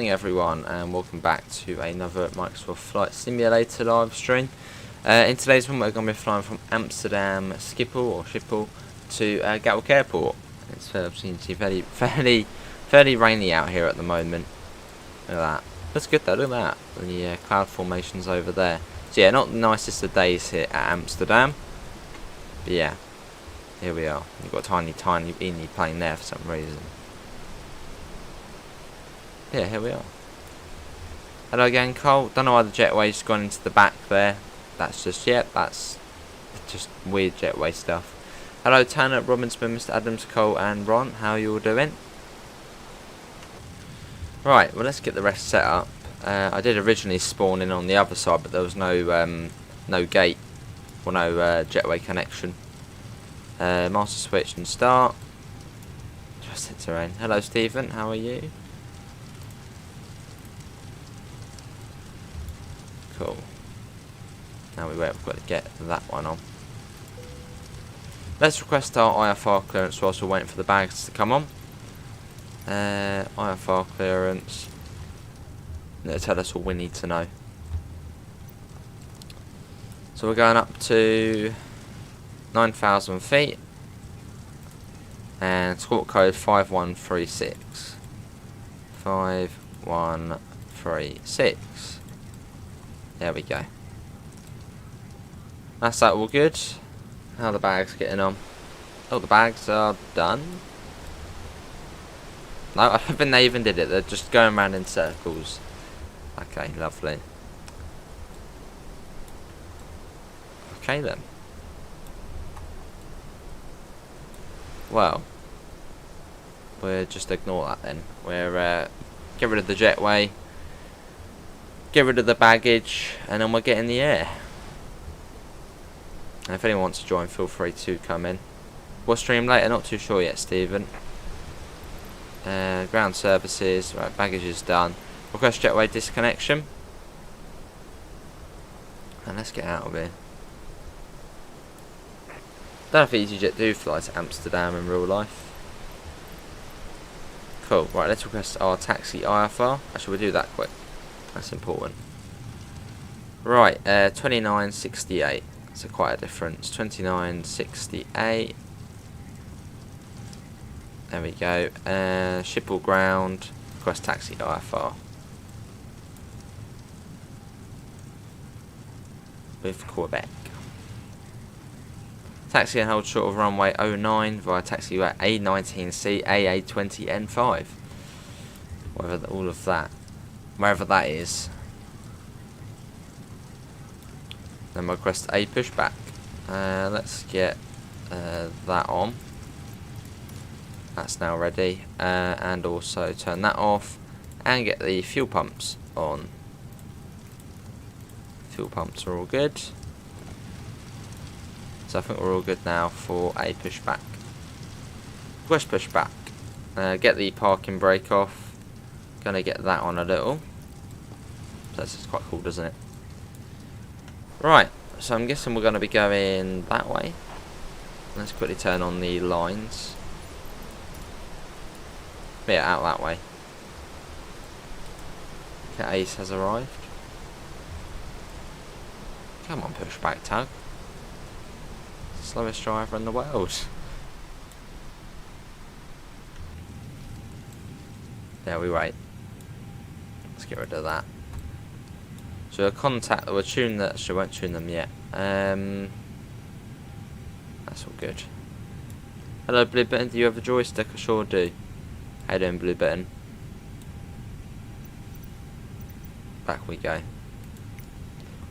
morning everyone, and welcome back to another Microsoft Flight Simulator live stream. In today's one we're going to be flying from Amsterdam Schiphol to Gatwick Airport. It's seems to be fairly rainy out here at the moment. Look at that. That's good though, look at that. The cloud formations over there. So yeah, not the nicest of days here at Amsterdam. But yeah, here we are. You've got a tiny weeny plane there for some reason. Yeah, here we are. Hello again, Cole. Don't know why the jetway's gone into the back there. That's just, that's just weird jetway stuff. Hello, Tanner, Robinson, Mr. Adams, Cole, and Ron. How are you all doing? Right, well, let's get the rest set up. I did originally spawn in on the other side, but there was no gate or no jetway connection. Master switch and start. Just hit terrain. Hello, Stephen. How are you? Cool. Now we've got to get that one on. Let's request our IFR clearance whilst we're waiting for the bags to come on. IFR clearance. It'll tell us all we need to know. So we're going up to 9,000 feet. And squawk code 5136. 5136. There we go. That's that all good. How are the bags getting on? Oh, the bags are done. No, I don't think they even did it. They're just going around in circles. Okay, lovely. Okay then. Well, we'll just ignore that then. We're get rid of the jetway. Get rid of the baggage, and then we'll get in the air. And if anyone wants to join, feel free to come in. We'll stream later, not too sure yet, Stephen. Ground services, right, baggage is done. Request jetway disconnection. And let's get out of here. Don't know if EasyJet do fly to Amsterdam in real life. Cool, right, let's request our taxi IFR. Actually, we'll do that quick. That's important. Right, 2968. So quite a difference. 2968. There we go. Schiphol ground. Request taxi IFR. With Quebec. Taxi and hold short of runway 09 via taxiway A19C AA20N5. Whatever all of that. Wherever that is. Then we'll request a pushback. Let's get that on. That's now ready. And also turn that off. And get the fuel pumps on. Fuel pumps are all good. So I think we're all good now for a pushback. Request pushback. Get the parking brake off. Gonna get that on a little. So this is quite cool, doesn't it? Right, so I'm guessing we're gonna be going that way. Let's quickly turn on the lines. Yeah, out that way. Okay, Ace has arrived. Come on, pushback tug. Slowest driver in the world. There we wait. Let's get rid of that. So a contact that we'll tune that. So we won't tune them yet. That's all good. Hello, Blue Button. Do you have a joystick? I sure do. How you doing, Blue Button? Back we go.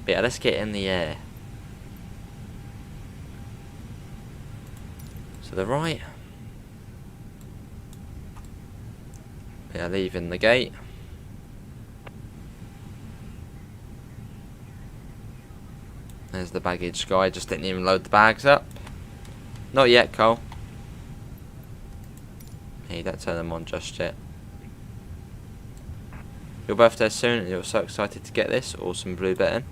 But yeah, let's get in the air. To the right. Yeah, leaving the gate. There's the baggage guy, just didn't even load the bags up. Not yet, Cole. Hey, don't turn them on just yet. Your birthday soon and you're so excited to get this. Awesome, Blue Button.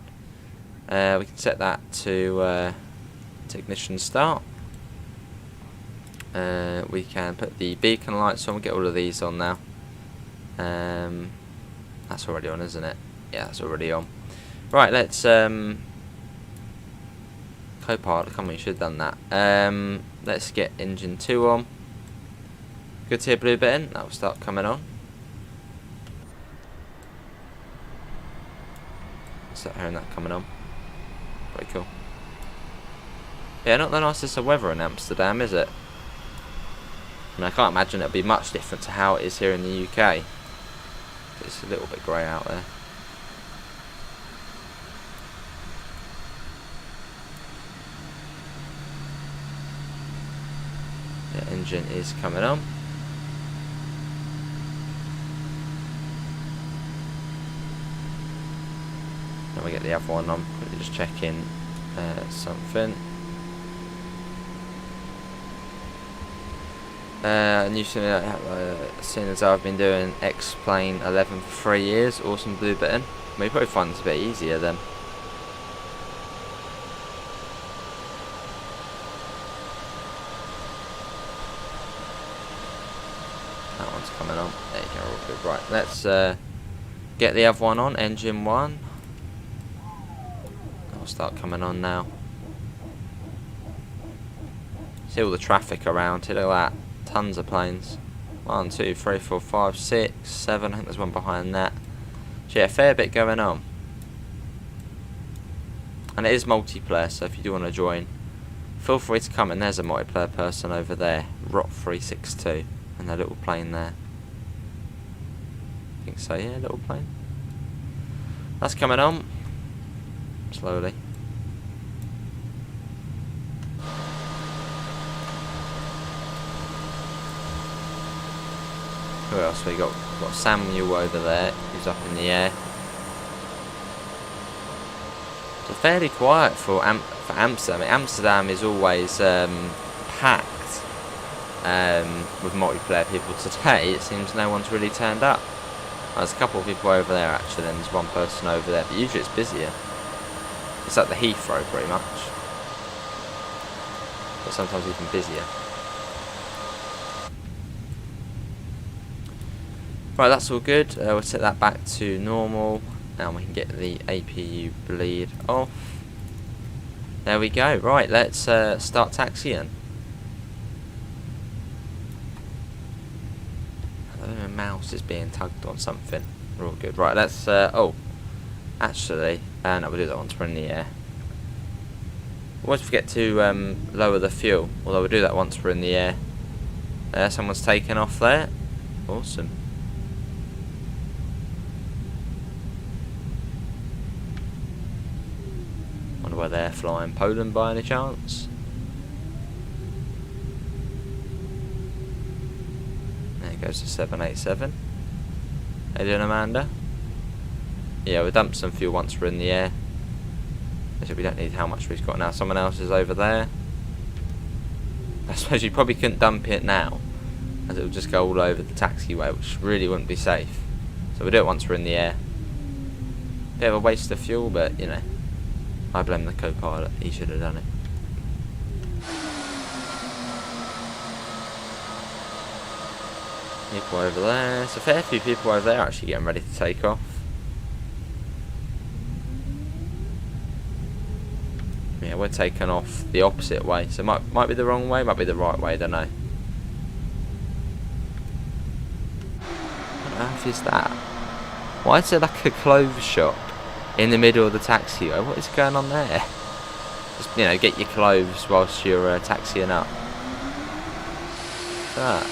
We can set that to ignition start. We can put the beacon lights on. We'll get all of these on now. That's already on, isn't it? Yeah, that's already on. Right, let's co-pilot, come on, you should have done that. Let's get engine 2 on. Good to hear blue bit in, that will start coming on. Start hearing that coming on. Pretty cool. Yeah, not the nicest of weather in Amsterdam, is it? I mean, I can't imagine it'll be much different to how it is here in the UK. It's a little bit grey out there. Yeah, engine is coming on. Then we get the other one on. Quickly just check in something. New seeing as I've been doing X-Plane 11 for 3 years, awesome blue button. I mean, you probably find it's a bit easier then. That one's coming on. There you go, all good. Right, let's get the other one on, engine 1. That'll start coming on now. See all the traffic around here, look at that. Tons of planes. 1, 2, 3, 4, 5, 6, 7. I think there's one behind that. So yeah, a fair bit going on. And it is multiplayer, so if you do want to join, feel free to come in. There's a multiplayer person over there, Rot362, and their little plane there. I think so, yeah, little plane. That's coming on. Slowly. Who else we got? We've got Samuel over there, who's up in the air. So fairly quiet for Amsterdam. I mean, Amsterdam is always packed with multiplayer people. Today it seems no one's really turned up. There's a couple of people over there actually, and there's one person over there, but usually it's busier. It's like the Heathrow pretty much, but sometimes even busier. Right, that's all good. We'll set that back to normal, and we can get the APU bleed off. There we go. Right, let's start taxiing. I think my mouse is being tugged on something. We're all good. Right, let's. Oh, actually, no, we'll do that once we're in the air. Always forget to lower the fuel, although we'll do that once we're in the air. Someone's taken off there. Awesome. Wonder where they're flying. Poland by any chance? There goes the 787. How you doing, Amanda? Yeah, we'll dump some fuel once we're in the air. So we don't need how much we've got now. Someone else is over there. I suppose you probably couldn't dump it now, as it will just go all over the taxiway, which really wouldn't be safe. So we'll do it once we're in the air. Bit of a waste of fuel, but you know, I blame the co-pilot. He should have done it. People over there. There's a fair few people over there actually getting ready to take off. Yeah, we're taking off the opposite way, so might be the wrong way, might be the right way, I don't know. What on earth is that? Why is there like a clothes shop in the middle of the taxiway? What is going on there? Just, you know, get your clothes whilst you're taxiing up. What's that?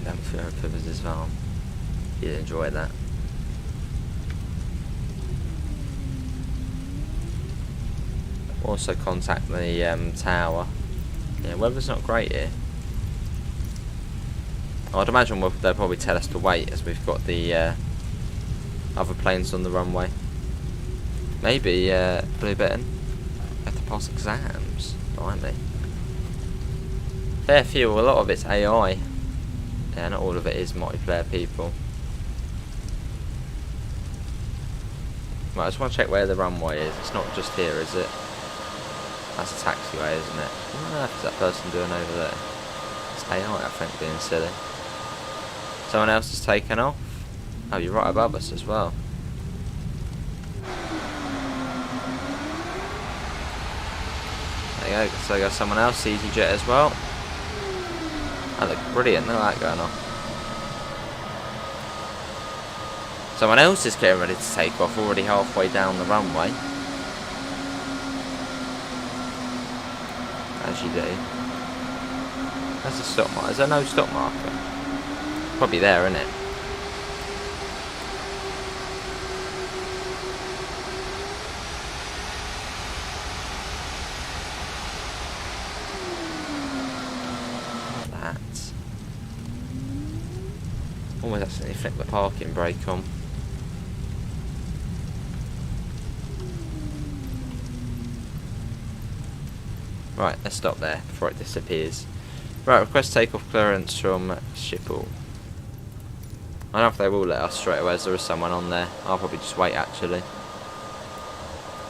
Don't feel it was his arm. You'd enjoy that. Also contact the tower. Yeah, weather's not great here. I'd imagine they'll probably tell us to wait as we've got the other planes on the runway. Maybe Blue Button have to pass exams, blimey. Fair few, a lot of it's AI. Yeah, not all of it is multiplayer people. Right, I just want to check where the runway is. It's not just here, is it? That's a taxiway, isn't it? What on earth is that person doing over there? It's AI, I think, being silly. Someone else has taken off. Oh, you're right above us as well. There you go. So got someone else, EasyJet as well. That looked brilliant. Look at that going on. Someone else is getting ready to take off, already halfway down the runway. As you do. There's a stop marker. Is there no stop marker? Probably there, isn't it? That. Almost accidentally flicked the parking brake on. Right, let's stop there before it disappears. Right, request takeoff clearance from Schiphol. I don't know if they will let us straight away as there is someone on there. I'll probably just wait actually.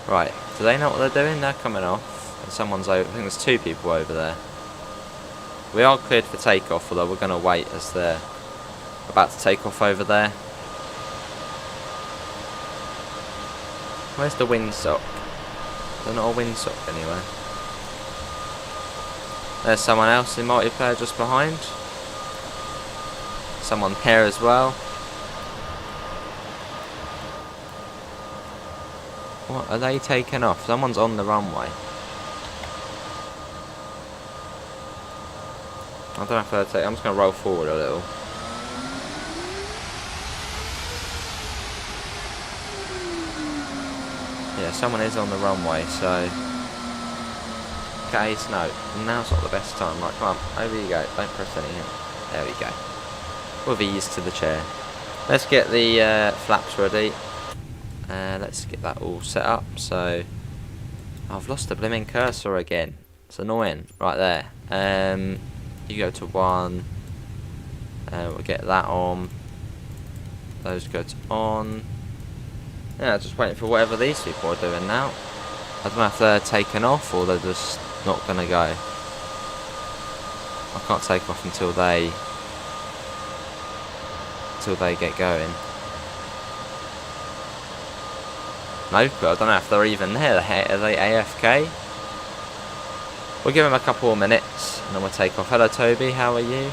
Right, do they know what they're doing? They're coming off. And someone's over. I think there's 2 people over there. We are cleared for takeoff, although we're going to wait as they're about to take off over there. Where's the windsock? There's not a windsock anywhere. There's someone else in multiplayer just behind. Someone here as well. What are they taking off? Someone's on the runway. I don't know if they're taking. I'm just going to roll forward a little. Yeah, someone is on the runway, so. Okay, no, now's not the best time. Right, come on, over you go. Don't press anything. There we go. With ease to the chair. Let's get the flaps ready. Let's get that all set up. So, I've lost the blimmin' cursor again. It's annoying. Right there. You go to 1. We'll get that on. Those go to on. Yeah, just waiting for whatever these people are doing now. I don't know if they're taking off or they're just not gonna go. I can't take off until they get going. No clue. I don't know if they're even there. Are they AFK? We'll give them a couple more minutes and then we'll take off. Hello Toby, how are you?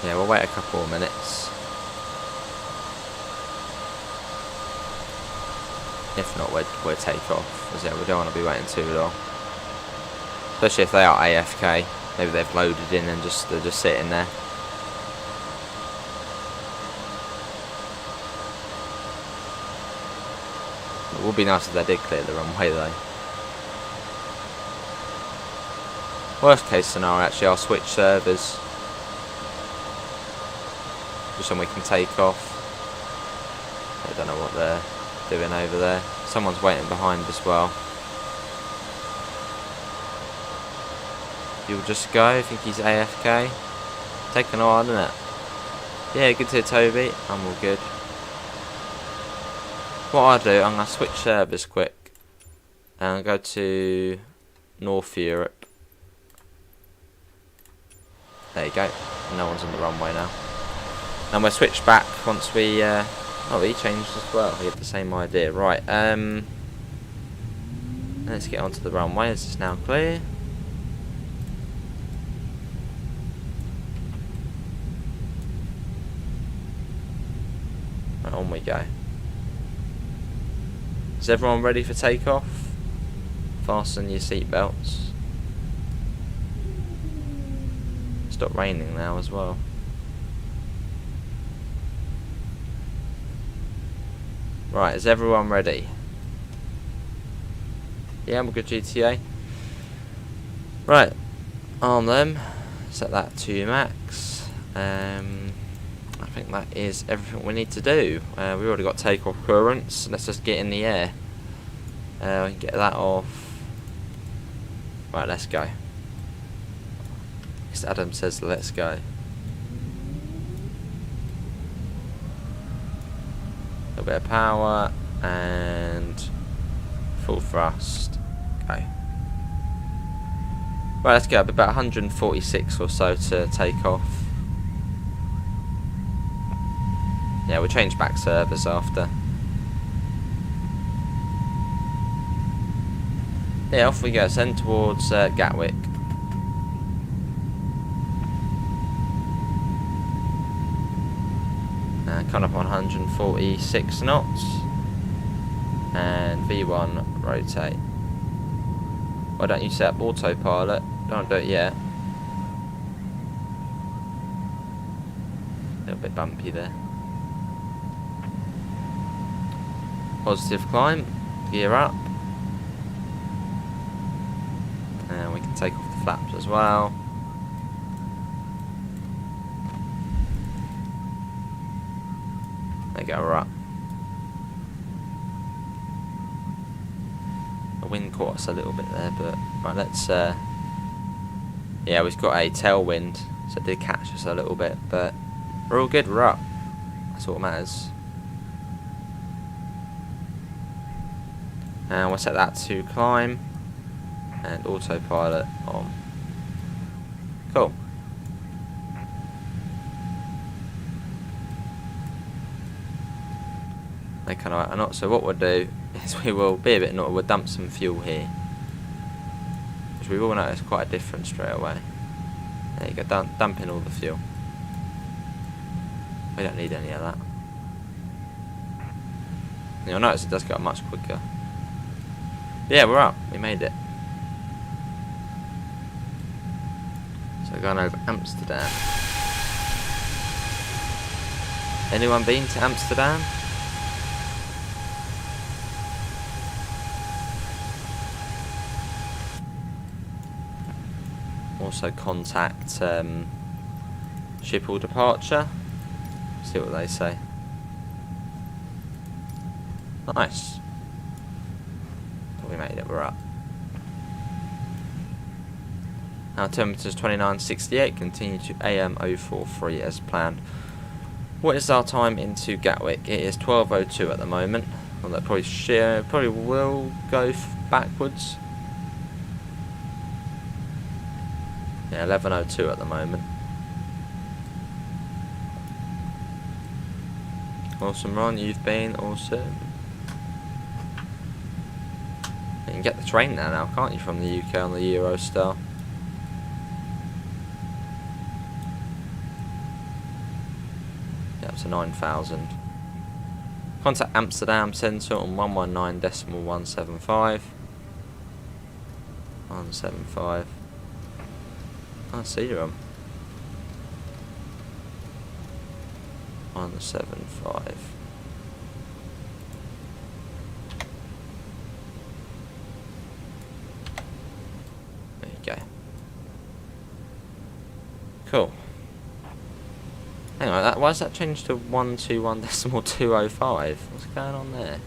Yeah, we'll wait a couple more minutes. If not, we'll take off, because yeah, we don't want to be waiting too long. Especially if they are AFK. Maybe they've loaded in and they're just sitting there. It would be nice if they did clear the runway though. Worst case scenario, actually, I'll switch servers. Just so we can take off. I don't know what they're doing over there. Someone's waiting behind as well. You'll just go. I think he's AFK. Taking on, isn't it? Yeah, good to hear, Toby. I'm all good. What I'll do, I'm going to switch servers quick. And I'll go to North Europe. There you go. No one's on the runway now. And we'll switch back once we... oh, he changed as well. We had the same idea. Right, let's get onto the runway. This is now clear. Right, on we go. Is everyone ready for takeoff? Fasten your seatbelts. Stop raining now as well. Right, is everyone ready? Yeah, I'm a good GTA. Right, arm them. Set that to max. I think that is everything we need to do. We've already got takeoff clearance. Let's just get in the air. We can get that off. Right, let's go. Because Adam says let's go. A bit of power and full thrust. Go. Right, let's go. About 146 or so to take off. Yeah, we'll change back servers after. Yeah, off we go. Send towards Gatwick. Coming up on 146 knots. And V1 rotate. Why don't you set up autopilot? Don't do it yet. A little bit bumpy there. Positive climb. Gear up. And we can take off the flaps as well. There you go, we're up. The wind caught us a little bit there, but right, let's yeah, we've got a tailwind, so it did catch us a little bit, but we're all good, we're up. That's all that matters. And we'll set that to climb and autopilot on. Cool. They kind of are not. So what we'll do is we will be a bit naughty. We'll dump some fuel here, which we will notice quite a difference straight away. There you go, dumping all the fuel. We don't need any of that. You'll notice it does go up much quicker. Yeah, we're up. We made it. So we're going over Amsterdam. Anyone been to Amsterdam? Also contact Schiphol departure. See what they say. Nice. We made it, we're up. Our temperature is 29.68, continue to AM 043 as planned. What is our time into Gatwick? It is 12:02 at the moment. Well, that probably will go backwards. Yeah, 11:02 at the moment. Awesome, Ron, you've been awesome. You can get the train there now, can't you, from the UK on the Eurostar? Yeah, up to 9,000. Contact Amsterdam Centre on 119.175. 175. I see them. 175. There you go. Cool. Hang on, why has that changed to 121.205? What's going on there?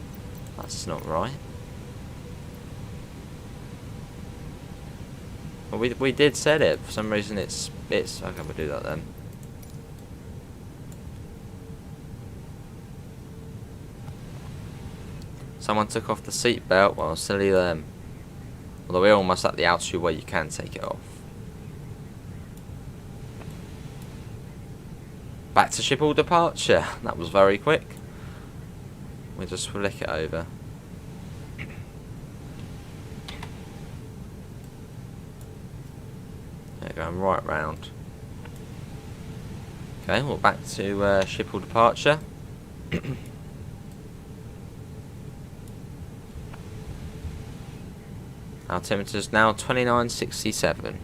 That's not right. Well, we did set it. For some reason it's okay, we'll do that then. Someone took off the seatbelt. Well, silly them. Although we're almost at the altitude where you can take it off. Back to Schiphol departure. That was very quick. We just flick it over. They're going right round. Okay, we're back to Schiphol departure. Our temperature is now 29.67.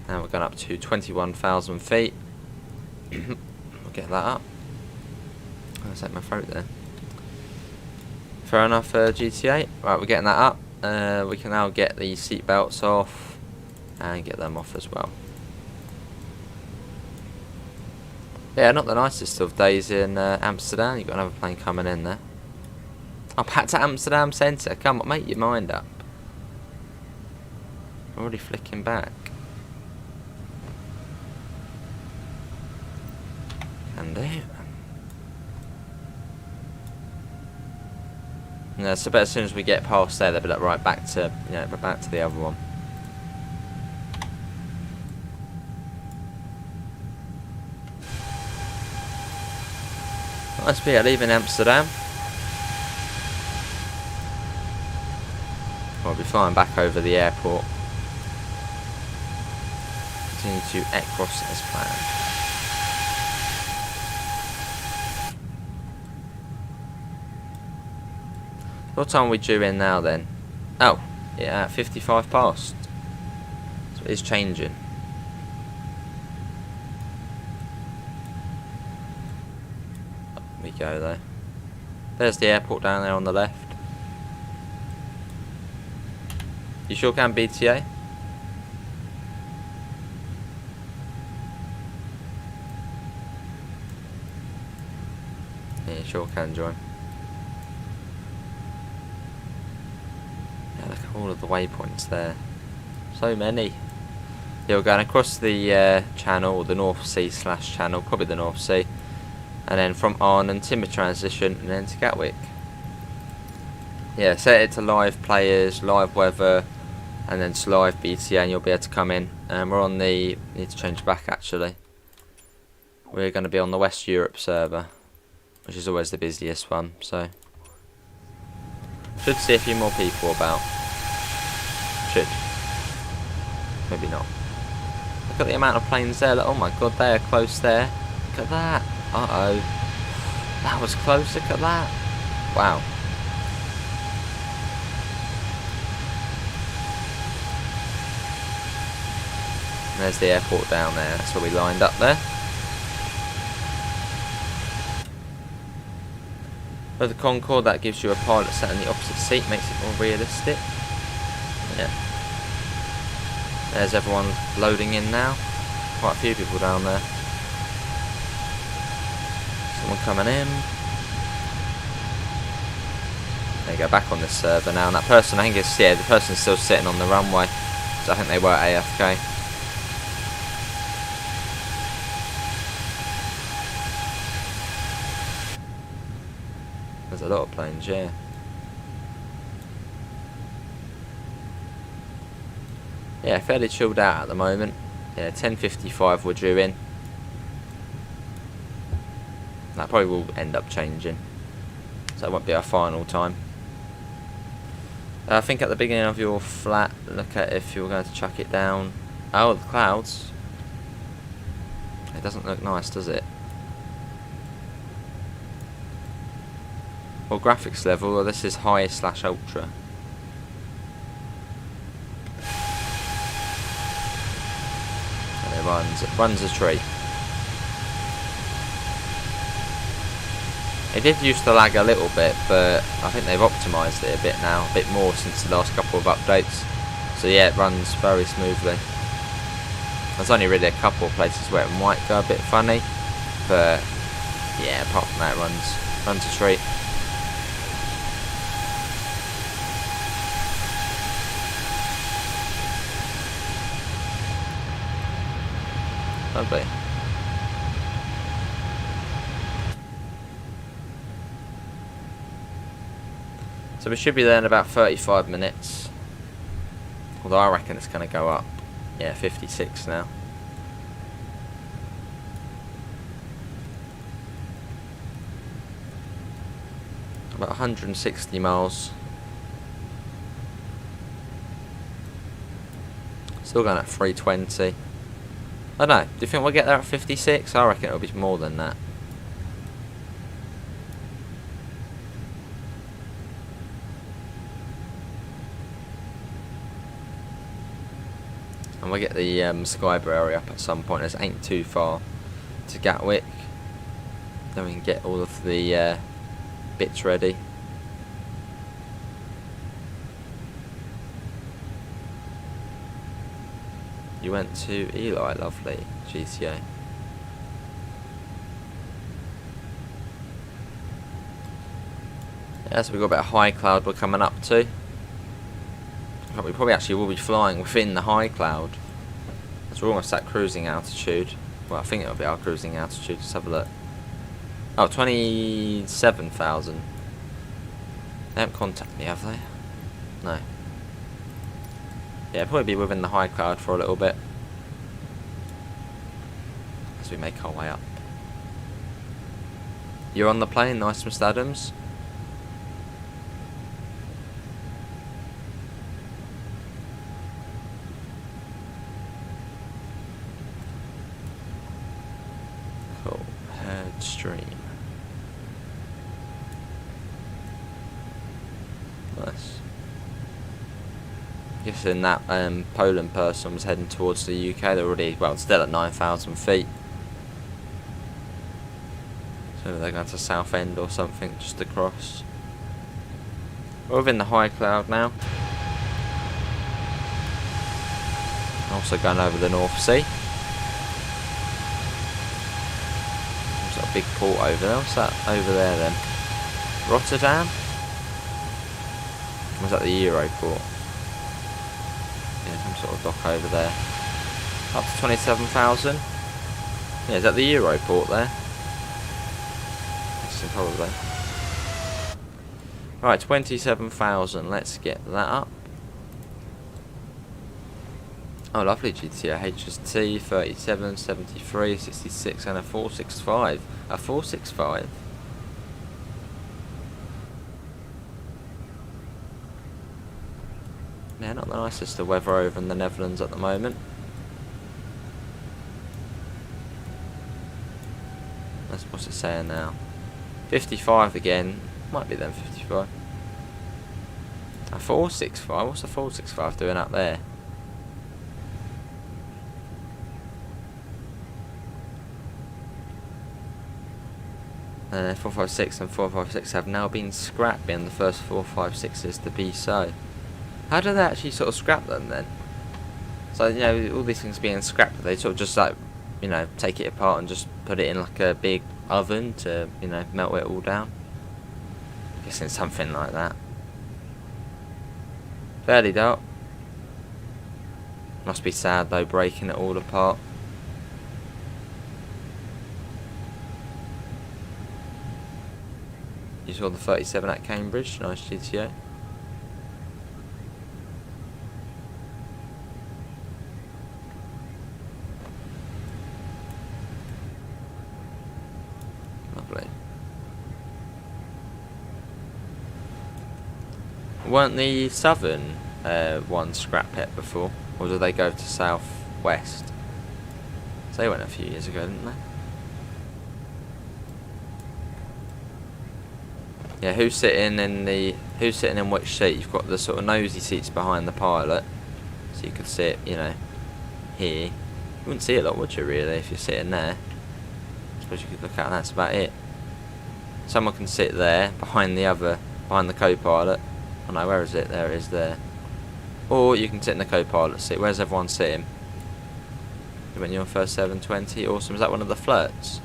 Now we're going up to 21,000 feet. We'll get that up. I set my throat there. Fair enough, GTA. Right, we're getting that up. We can now get the seat belts off and get them off as well. Yeah, not the nicest of days in Amsterdam. You've got another plane coming in there. Oh, back to Amsterdam Centre. Come on, make your mind up. Already flicking back. Can do. Yeah, so but as soon as we get past there, they'll be like, right, back to, you know, back to the other one. Nice bit of leaving Amsterdam. We'll be flying back over the airport. Continue to cross as planned. What time are we due in now then? Oh, yeah, 55 past. So it is changing. Up we go though. There's the airport down there on the left. You sure can, BTA? Yeah, you sure can, join. Yeah, look at all of the waypoints there. So many. Yeah, we're going across the channel, or the North Sea / channel, probably the North Sea. And then from Arnhem, Timber transition, and then to Gatwick. Yeah, set it to live players, live weather, and then to live BTA, and you'll be able to come in. And we're on the, need to change back actually. We're going to be on the West Europe server, which is always the busiest one, so should see a few more people about. Should. Maybe not. Look at the amount of planes there. Look, oh my god, they are close there. Look at that. Uh-oh. That was close, look at that. Wow. And there's the airport down there. That's where we lined up there. For the Concorde, that gives you a pilot sat in the opposite seat, makes it more realistic. Yeah. There's everyone loading in now. Quite a few people down there. Someone coming in. There you go, back on this server now. And that person, I think it's, yeah, the person's still sitting on the runway. So I think they were AFK. There's a lot of planes, yeah. Yeah, fairly chilled out at the moment. Yeah, 10:55 we're due in. That probably will end up changing. So it won't be our final time. I think at the beginning of your flat, look at if you're going to chuck it down. Oh, the clouds. It doesn't look nice, does it? Well, graphics level, well, this is high / ultra. And it runs a tree. It did used to lag a little bit, but I think they've optimised it a bit now, a bit more since the last couple of updates. So yeah, it runs very smoothly. There's only really a couple of places where it might go a bit funny, but yeah, apart from that, it runs a treat. Lovely. So we should be there in about 35 minutes. Although I reckon it's going to go up. Yeah, 56 now. About 160 miles. Still going at 320. I don't know. Do you think we'll get there at 56? I reckon it'll be more than that. And we'll get the Skybro area up at some point. It ain't too far to Gatwick. Then we can get all of the bits ready. You went to Eli, lovely, GTA. Yeah, so we've got a bit of high cloud we're coming up to. We probably actually will be flying within the high cloud. So we're almost at cruising altitude. Well, I think it'll be our cruising altitude. Let's have a look. Oh, 27,000. They haven't contacted me, have they? No. Yeah, probably be within the high cloud for a little bit as we make our way up. You're on the plane, nice, Mr. Adams. Cool. Heard stream. Nice. Guessing that Poland person was heading towards the UK. They're already, well, still at 9,000 feet. So they're going to Southend or something, just across. We're within the high cloud now. Also going over the North Sea. There's a big port over there. What's that over there then? Rotterdam? Or was that the Europort? Yeah, some sort of dock over there. Up to 27,000. Yeah, is that the Europort there? Yes, probably. Right, 27,000. Let's get that up. Oh, lovely GTO HST 37, 73, 66, and a 465. A 465. Yeah, not the nicest of weather over in the Netherlands at the moment. What's it saying now? 55 again. Might be then 55. A 465? What's a 465 doing up there? And 456 and 456 have now been scrapped, being the first 456s to be so. How do they actually sort of scrap them then? So, you know, all these things being scrapped, they sort of just like, you know, take it apart and just put it in like a big oven to, you know, melt it all down. I'm guessing something like that. Fairly dark. Must be sad though, breaking it all apart. You saw the 37 at Cambridge, nice GTO. Lovely. Weren't the southern ones scrap pit before? Or did they go to south west? So they went a few years ago, didn't they? Yeah, who's sitting in which seat? You've got the sort of nosy seats behind the pilot, so you could sit, you know, here. You wouldn't see a lot, would you, really, if you're sitting there? I suppose you could look out and that's about it. Someone can sit there, behind the co-pilot. Oh no, where is it? There it is there. Or you can sit in the co-pilot seat. Where's everyone sitting? When you're on first 720, awesome. Is that one of the flirts?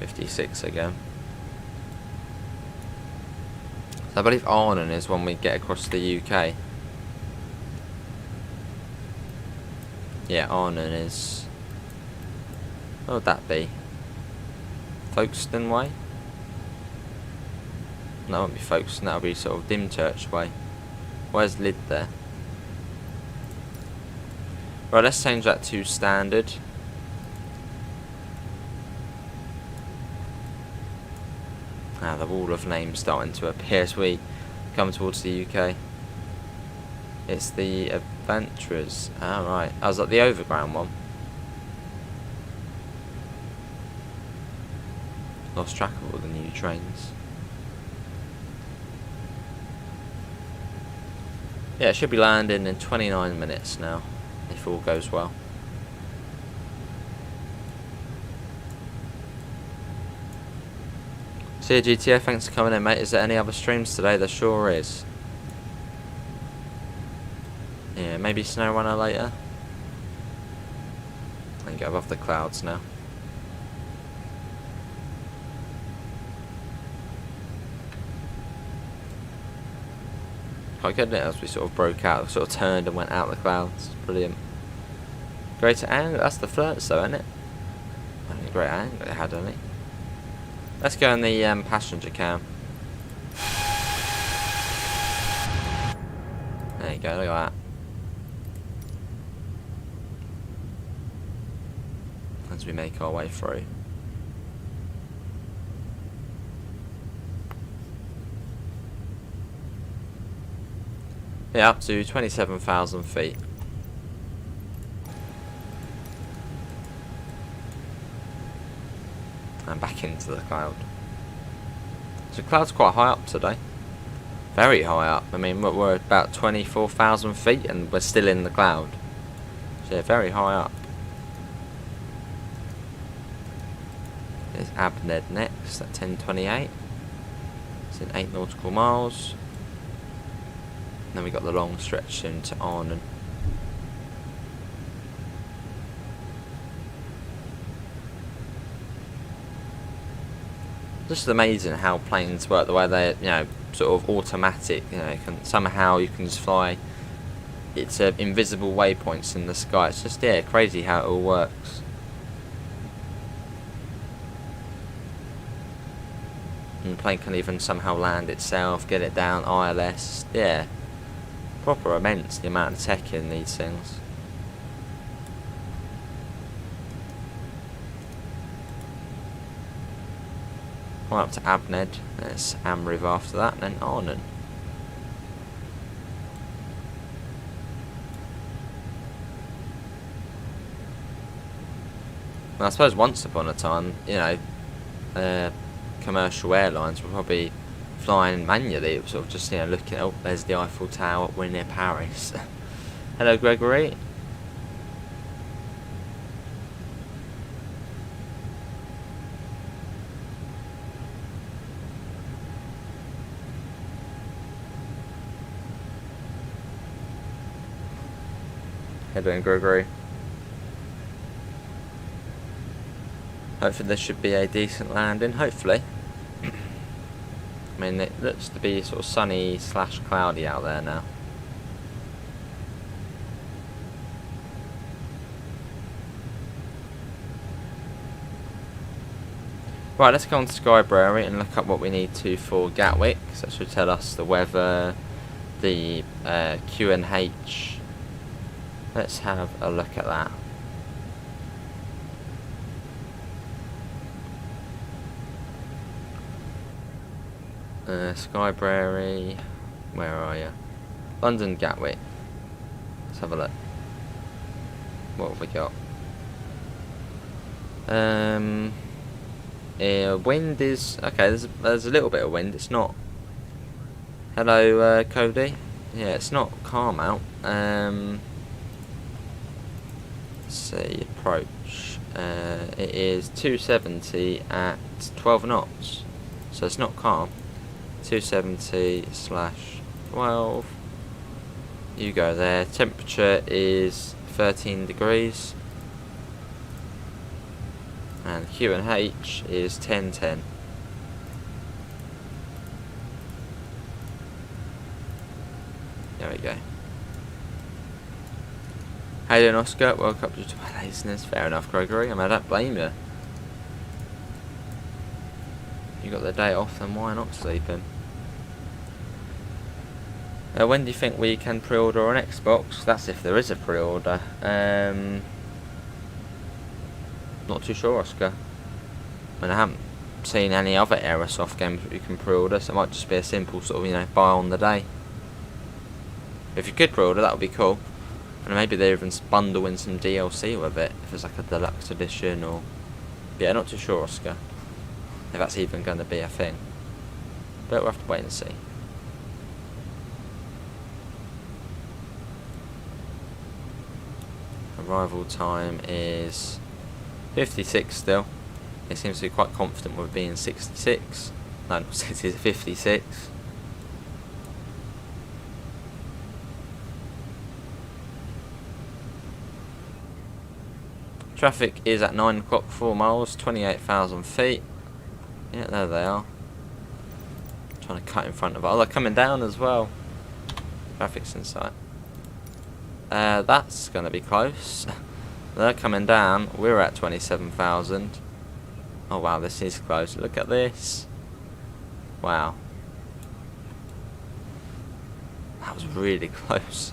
.56 again. So I believe Arnhem is when we get across the UK. Yeah, Arnhem is... What would that be? Folkestone way? No, it won't be Folkestone, that'll be sort of Dymchurch way. Where's Lyd there? Right, let's change that to standard. Ah, the wall of names starting to appear as we come towards the UK. It's the Adventurers. Ah, right. I was at the overground one. Lost track of all the new trains. Yeah, it should be landing in 29 minutes now, if all goes well. See you, GTO, thanks for coming in, mate. Is there any other streams today? There sure is. Yeah, maybe snow runner later. I can get above the clouds now. Quite good, isn't it? As we sort of broke out, sort of turned and went out the clouds. Brilliant. Greater angle, that's the first though, isn't it? Only great angle it had on it. Let's go in the passenger cam. There you go, look at that. As we make our way through. Yeah, up to 27,000 feet. And back into the cloud. So the cloud's quite high up today. Very high up. I mean, we're about 24,000 feet and we're still in the cloud. So yeah, very high up. There's Abned next at 10:28. It's in 8 nautical miles. And then we got the long stretch into Arnhem. Just amazing how planes work, the way they, you know, sort of automatic, you know, somehow you can just fly. It's invisible waypoints in the sky. It's just, yeah, crazy how it all works. And the plane can even somehow land itself, get it down ILS. Yeah, proper immense the amount of tech in these things. Up to Abned, there's Amriv after that, and then Arnhem. Well, I suppose once upon a time, you know, commercial airlines were probably flying manually. It was sort of just, you know, looking, oh, there's the Eiffel Tower, we're near Paris. Hello, Gregory. How you doing, Gregory? Hopefully there should be a decent landing, hopefully. I mean, it looks to be sort of sunny / cloudy out there now. Right, let's go on to Skybrary and look up what we need to for Gatwick. So that should tell us the weather, the QNH. Let's have a look at that. Skybrary, where are you? London Gatwick. Let's have a look. What have we got? Wind is okay. There's a little bit of wind. It's not. Hello, Cody. Yeah, it's not calm out. Let's see, approach. It is 270 at 12 knots, so it's not calm. 270/12. You go there. Temperature is 13 degrees. And QNH is 1010. There we go. How you doing, Oscar? Welcome to my laziness. Fair enough, Gregory. I don't blame you. You got the day off, then why not sleeping? When do you think we can pre-order an Xbox? That's if there is a pre-order. Not too sure, Oscar. I mean, I haven't seen any other Aerosoft games that you can pre-order, so it might just be a simple sort of, you know, buy on the day. If you could pre-order, that would be cool. And maybe they even bundle in some DLC with it, if it's like a deluxe edition or... Yeah, not too sure, Oscar, if that's even going to be a thing. But we'll have to wait and see. Arrival time is 56 still. He seems to be quite confident with being 66. No, not 60, 56. Traffic is at 9 o'clock, 4 miles, 28,000 feet. Yeah, there they are. Trying to cut in front of us. Oh, they're coming down as well. Traffic's in sight. That's going to be close. They're coming down. We're at 27,000. Oh wow, this is close. Look at this. Wow. That was really close.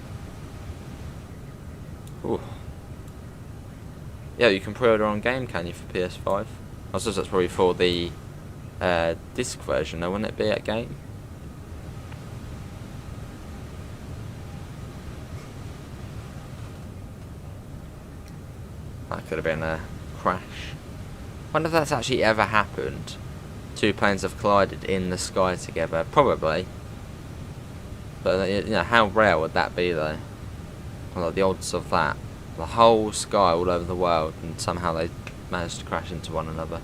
Ooh. Yeah, you can pre-order on game, can you, for PS5? I suppose that's probably for the disc version, though, wouldn't it be at game? That could have been a crash. Wonder if that's actually ever happened. Two planes have collided in the sky together. Probably. But, you know, how rare would that be, though? Well, the odds of that. The whole sky all over the world, and somehow they managed to crash into one another.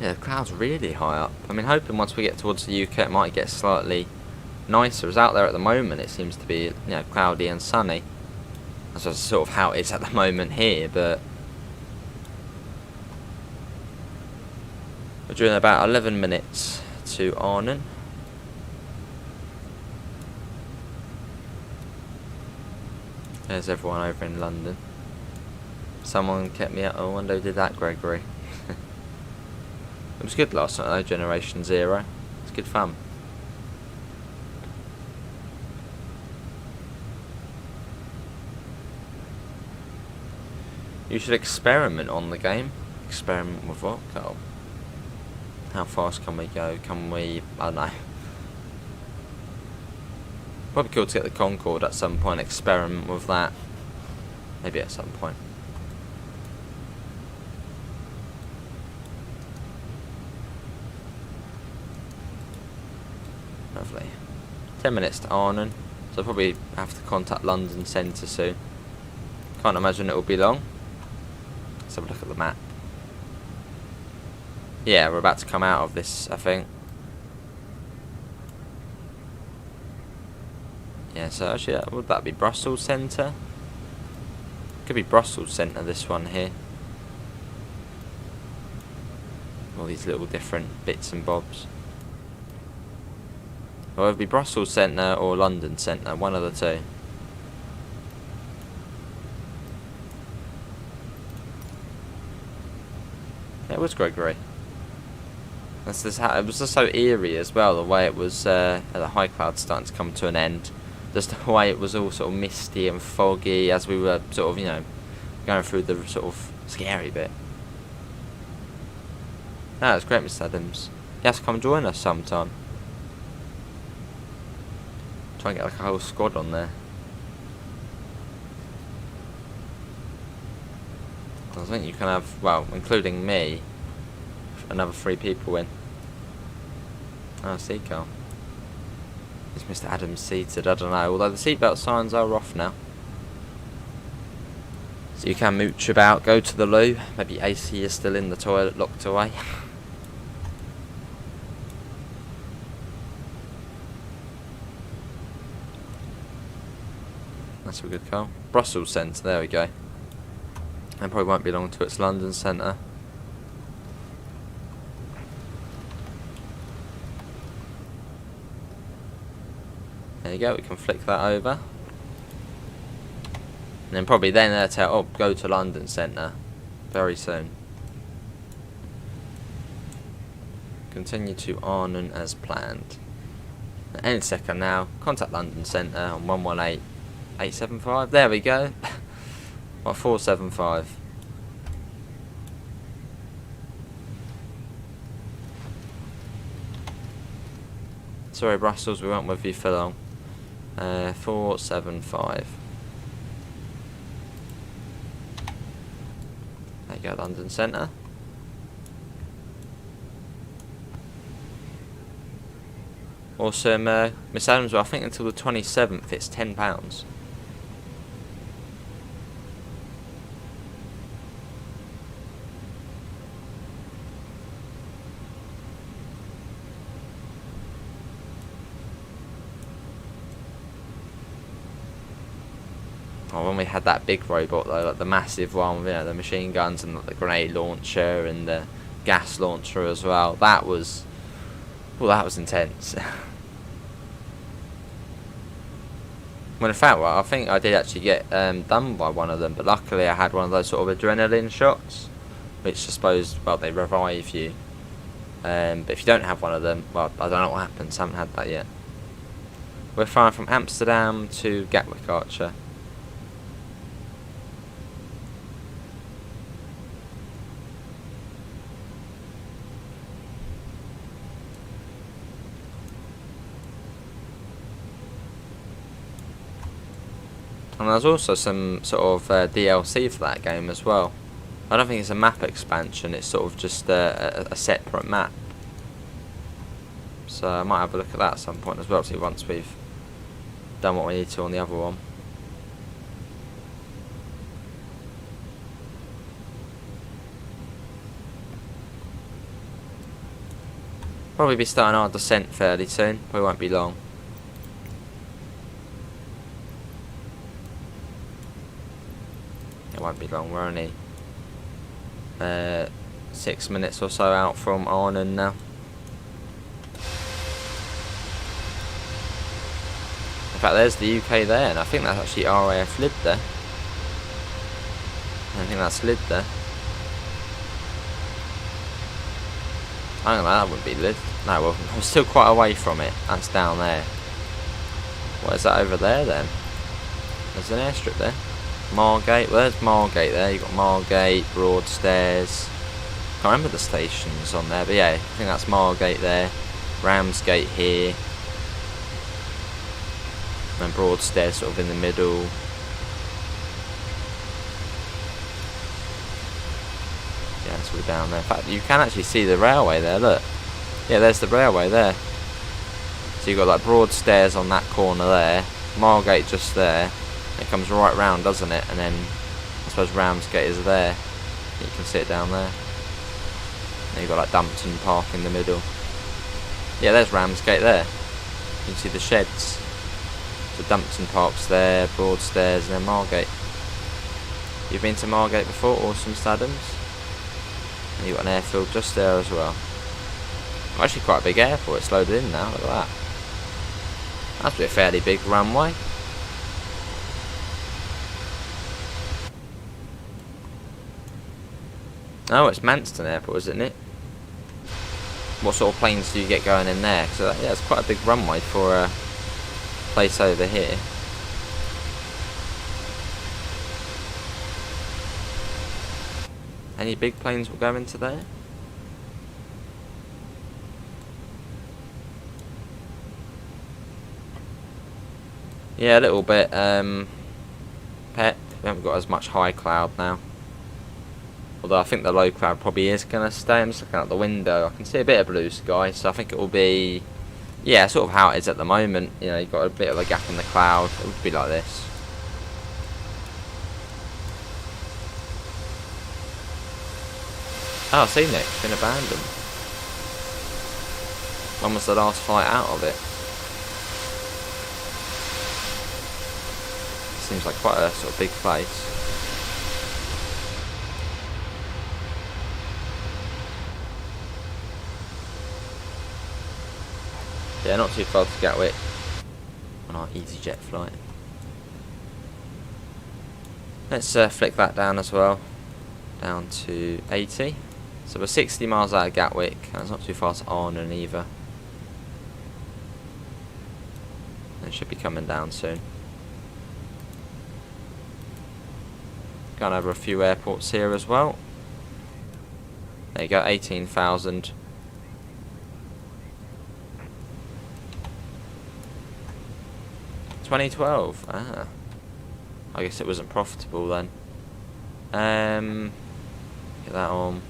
Yeah, the cloud's really high up. I mean, hoping once we get towards the UK it might get slightly nicer. As out there at the moment it seems to be, you know, cloudy and sunny. That's just sort of how it is at the moment here, but we're doing about 11 minutes to Arnhem. There's everyone over in London. Someone kept me out. Oh, I wonder who did that, Gregory. It was good last night though, Generation Zero. It's good fun. You should experiment on the game. Experiment with what, Carl? How fast can we go? Can we... I don't know. Probably cool to get the Concorde at some point. Experiment with that. Maybe at some point. Lovely. 10 minutes to Arnhem. So I'll probably have to contact London Centre soon. Can't imagine it will be long. Let's have a look at the map. Yeah, we're about to come out of this, I think. Yeah, so actually, would that be Brussels Centre? Could be Brussels Centre, this one here. All these little different bits and bobs. Or it would be Brussels Centre or London Centre, one of the two. Yeah, it was Gregory. That's just how, it was just so eerie as well, the way it was, the high clouds starting to come to an end. Just the way it was all sort of misty and foggy as we were sort of, you know, going through the sort of scary bit. No, it's great, Mr. Adams. You have to come join us sometime. Try and get like a whole squad on there. I think you can have, well, including me, another 3 people in. Oh, see, Carl. Is Mr. Adams seated? I don't know. Although the seatbelt signs are off now. So you can mooch about, go to the loo. Maybe AC is still in the toilet, locked away. That's a good call. Brussels Centre, there we go. And probably won't be long to its London Centre. There you go, we can flick that over. And then probably then they'll tell, oh, go to London Centre very soon. Continue to Arnhem as planned. Any second now, contact London Centre on 118875. There we go. What, 475. Sorry, Brussels, we won't with you for long. 475. There you go, London Centre. Awesome, Miss Adams, I think until the 27th it's £10. Oh, when we had that big robot though, like the massive one, you know, the machine guns and like, the grenade launcher and the gas launcher as well, that was Well, that was intense. Well, in fact, well, I think I did actually get done by one of them, but luckily I had one of those sort of adrenaline shots, which I suppose, well, they revive you. But if you don't have one of them, well, I don't know what happens. I haven't had that yet. We're flying from Amsterdam to Gatwick Archer. And there's also some sort of DLC for that game as well. I don't think it's a map expansion, it's sort of just a separate map. So I might have a look at that at some point as well, see once we've done what we need to on the other one. Probably be starting our descent fairly soon, probably won't be long. It won't be long, we're only 6 minutes or so out from Arnhem now. In fact, there's the UK there, and I think that's actually RAF Lid there. I think that's Lid there. I don't know, that wouldn't be Lid. No, well, I'm still quite away from it. That's down there. What is that over there then? There's an airstrip there. Margate, well, there's Margate there. You've got Margate, Broadstairs. Can't remember the stations on there, but yeah, I think that's Margate there. Ramsgate here. And Broadstairs sort of in the middle. Yeah, it's all down there. In fact, you can actually see the railway there, look. Yeah, there's the railway there. So you've got like Broadstairs on that corner there. Margate just there. It comes right round, doesn't it? And then I suppose Ramsgate is there. You can see it down there. And you've got like Dumpton Park in the middle. Yeah, there's Ramsgate there. You can see the sheds. So Dumpton Park's there, Broadstairs, and then Margate. You've been to Margate before, Awesome Stadams? And you've got an airfield just there as well. Actually quite a big airport, it's loaded in now, look at that. That's a fairly big runway. Oh, it's Manston Airport, isn't it? What sort of planes do you get going in there? So yeah, it's quite a big runway for a place over here. Any big planes will go into there? Yeah, a little bit. Pet. We haven't got as much high cloud now. Although I think the low cloud probably is going to stay. I'm just looking out the window. I can see a bit of blue sky, so I think it will be, yeah, sort of how it is at the moment. You know, you've got a bit of a gap in the cloud. It would be like this. Oh, I've seen it. It's been abandoned. When was the last flight out of it? Seems like quite a sort of big place. Yeah, not too far to Gatwick on our EasyJet flight. Let's flick that down as well, down to 80. So we're 60 miles out of Gatwick, and it's not too far to Arnhem either. It should be coming down soon. Going over a few airports here as well. There you go, 18,000. $2012. Ah, I guess it wasn't profitable then. Get that on.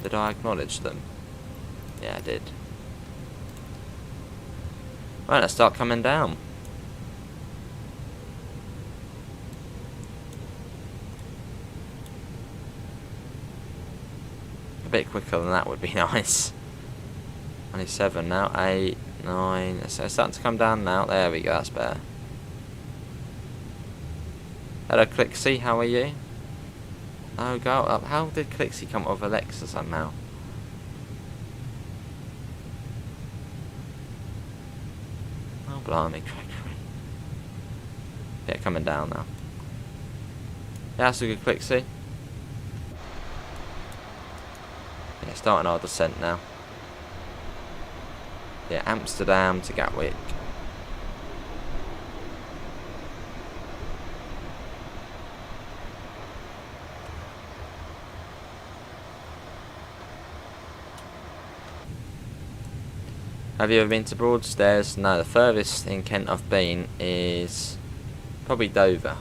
Did I acknowledge them? Yeah, I did. Right, let's start coming down. A bit quicker than that would be nice. Only 7 now, 8, 9. It's starting to come down now. There we go, that's better. Hello, Clixie, how are you? Oh, go up. How did Clixie come up with Alexa somehow? blimey, Gregory. Yeah, coming down now. Yeah, that's a good click, see? Yeah, starting our descent now. Yeah, Amsterdam to Gatwick. Have you ever been to Broadstairs? No, the furthest in Kent I've been is probably Dover.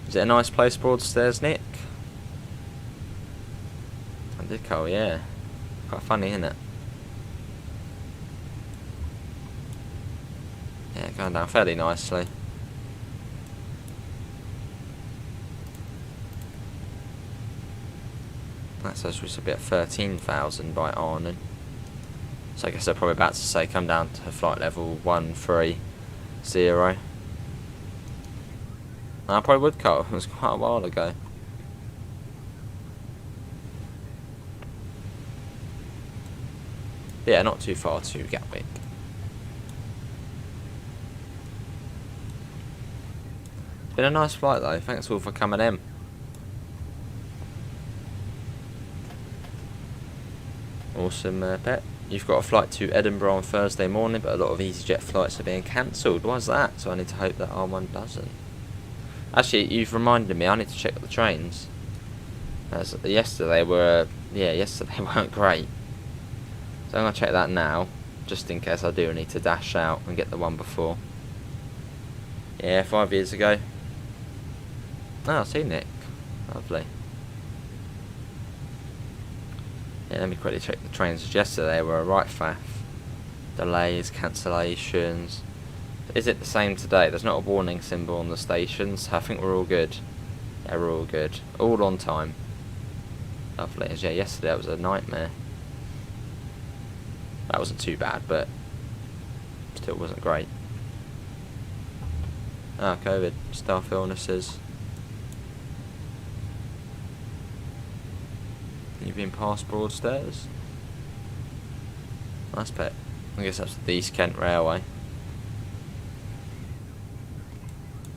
Is it a nice place, Broadstairs, Nick? I did go, yeah. Quite funny, isn't it? Yeah, going down fairly nicely. That says we should be at 13,000 by Arnon. So I guess they're probably about to say come down to flight level 130. I probably would cut. It was quite a while ago. Yeah, not too far to Gatwick. It's been a nice flight though. Thanks all for coming in. Awesome, Pet. You've got a flight to Edinburgh on Thursday morning, but a lot of EasyJet flights are being cancelled. Why's that? So I need to hope that our one doesn't. Actually, you've reminded me. I need to check the trains. As yesterday were, yesterday weren't great. So I'm gonna check that now, just in case I do need to dash out and get the one before. Yeah, 5 years ago. Oh, I see Nick. Lovely. Yeah, let me quickly check the trains. Yesterday were a right faff. Delays, cancellations. Is it the same today? There's not a warning symbol on the stations. I think we're all good. Yeah, we're all good. All on time. Lovely. Yeah, yesterday it was a nightmare. That wasn't too bad, but still wasn't great. Ah, COVID, staff illnesses. You've been past Broadstairs? Nice Pet. I guess that's the East Kent Railway.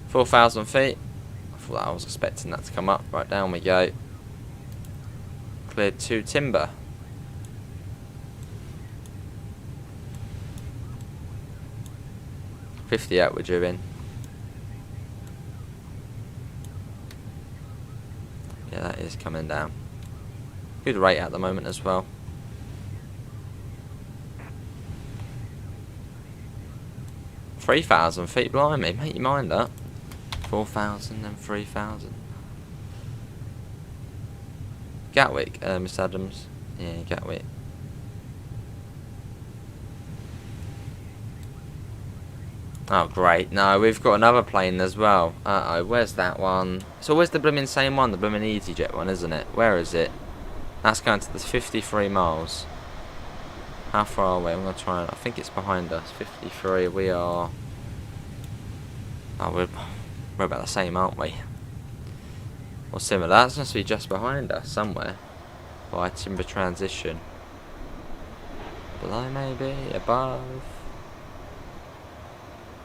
4,000 feet. I thought I was expecting that to come up. Right, down we go. Cleared to Timber. $50 out we're due in. Yeah, that is coming down. Good rate at the moment as well. $3,000 feet, blimey, make your mind up. 4,000 and 3,000. Gatwick, Miss Adams. Yeah, Gatwick. Oh, great. No, we've got another plane as well. Uh-oh, where's that one? It's always the blooming same one, the blooming EasyJet one, isn't it? Where is it? That's going to the 53 miles. How far away? I'm going to try and... I think it's behind us. 53, we are... Oh, we're about the same, aren't we? Or similar. That's must be just behind us somewhere. By Timber Transition. Below maybe? Above?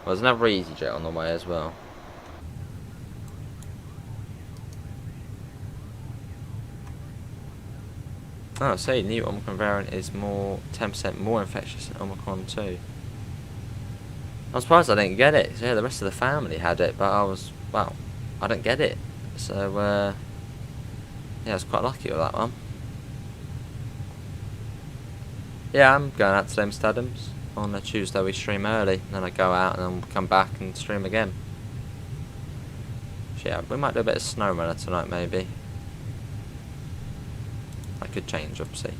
Well, there's another EasyJet on the way as well. Oh, see, new Omicron variant is 10% more infectious than Omicron 2. I'm surprised I didn't get it. So, yeah, the rest of the family had it, but I didn't get it. So, yeah, I was quite lucky with that one. Yeah, I'm going out today, Mr. Adams. On a Tuesday we stream early, and then I go out and then come back and stream again. So, yeah, we might do a bit of snow runner tonight, maybe. I could change, obviously.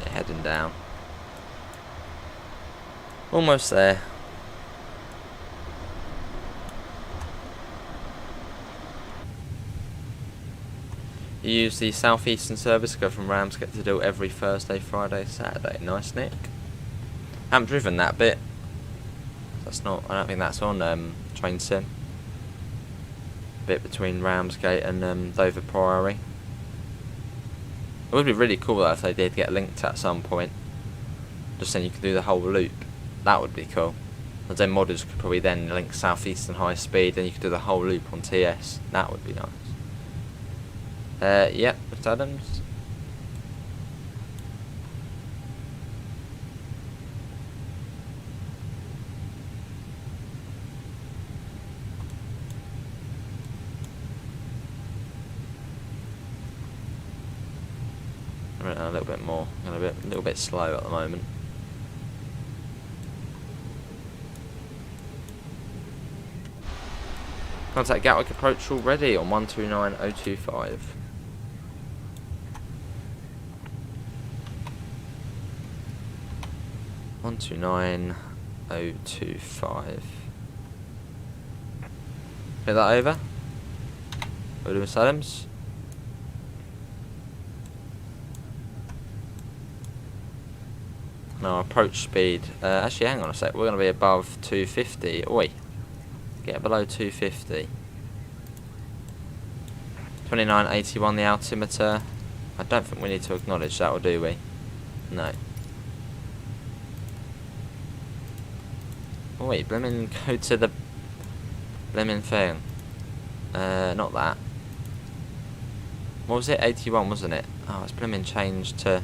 Yeah, heading down. Almost there. You use the southeastern service, go from Ramsgate to Deal every Thursday, Friday, Saturday. Nice, Nick. Haven't driven that bit. That's not. I don't think that's on Train Sim. Bit between Ramsgate and Dover Priory. It would be really cool though if they did get linked at some point. Just then you could do the whole loop. That would be cool. And then modders could probably then link southeastern high speed, and you could do the whole loop on TS. That would be nice. Yep, Mr. Adams. A little bit more, a little bit slow at the moment. Contact Gatwick approach already on 129025. One 29025. Get that over. Go to Miss Adams. Now approach speed. Actually, hang on a sec. We're going to be above 250. Oi, get below 250. 2981 the altimeter. I don't think we need to acknowledge that, or do we? No. Oh wait, blimmin' go to the blimmin' thing. Not that. What was it? 81, wasn't it? Oh, it's blimmin' changed to.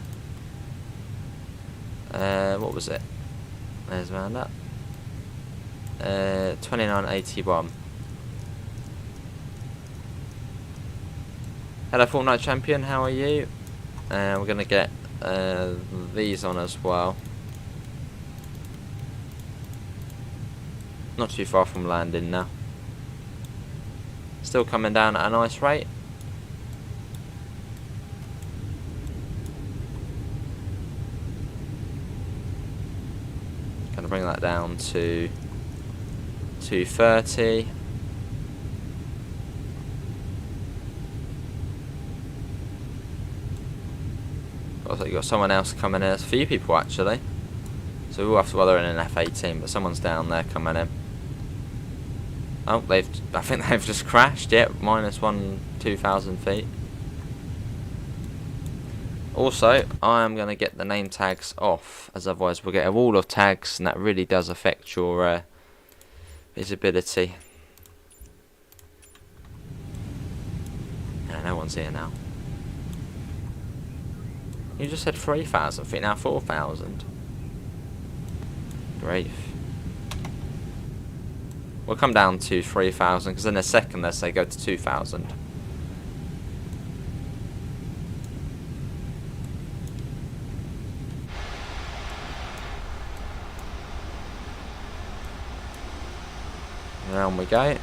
What was it? There's round up. 2981. Hello, Fortnite Champion. How are you? We're gonna get these on as well. Not too far from landing now. Still coming down at a nice rate. Gonna bring that down to 230. Looks like you've got someone else coming in. There's a few people actually. So we'll have to weather in an F18, but someone's down there coming in. Oh, I think they've just crashed. Yep, minus 2,000 feet. Also, I am going to get the name tags off, as otherwise we'll get a wall of tags, and that really does affect your visibility. Yeah, no one's here now. You just said 3,000 feet, now 4,000. Great. We'll come down to 3,000, because in a second let's say go to 2,000. Down we go.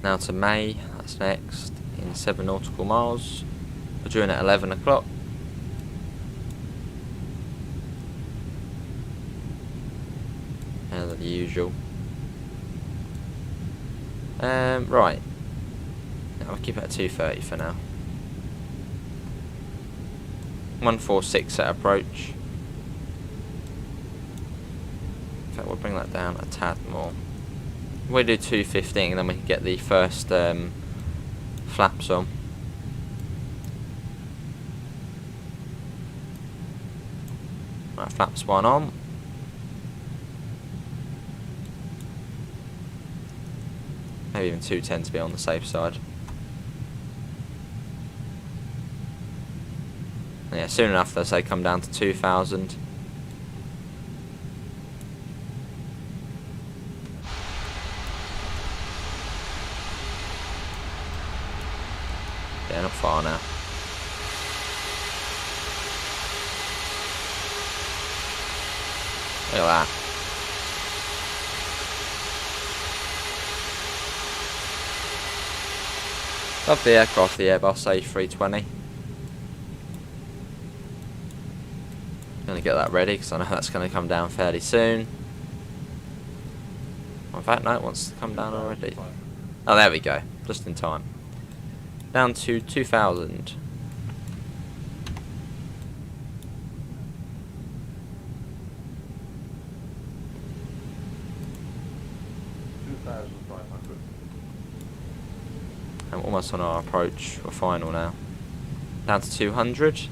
Now to May, that's next, in 7 nautical miles. We're due in at 11 o'clock. As the usual. Right. I'll keep it at 230 for now. 146 at approach. In fact, we'll bring that down a tad more. We'll do 215 and then we can get the first flaps on. Right, flaps 1 on. Maybe even 210 to be on the safe side. Yeah, soon enough they'll say come down to 2,000. Yeah, not far now. Look at that. Love the aircraft, the Airbus A320. Gonna get that ready because I know that's gonna come down fairly soon. In fact, no, it wants to come down already. Oh, there we go. Just in time. Down to 2,000. I'm almost on our approach for final now. Down to 200.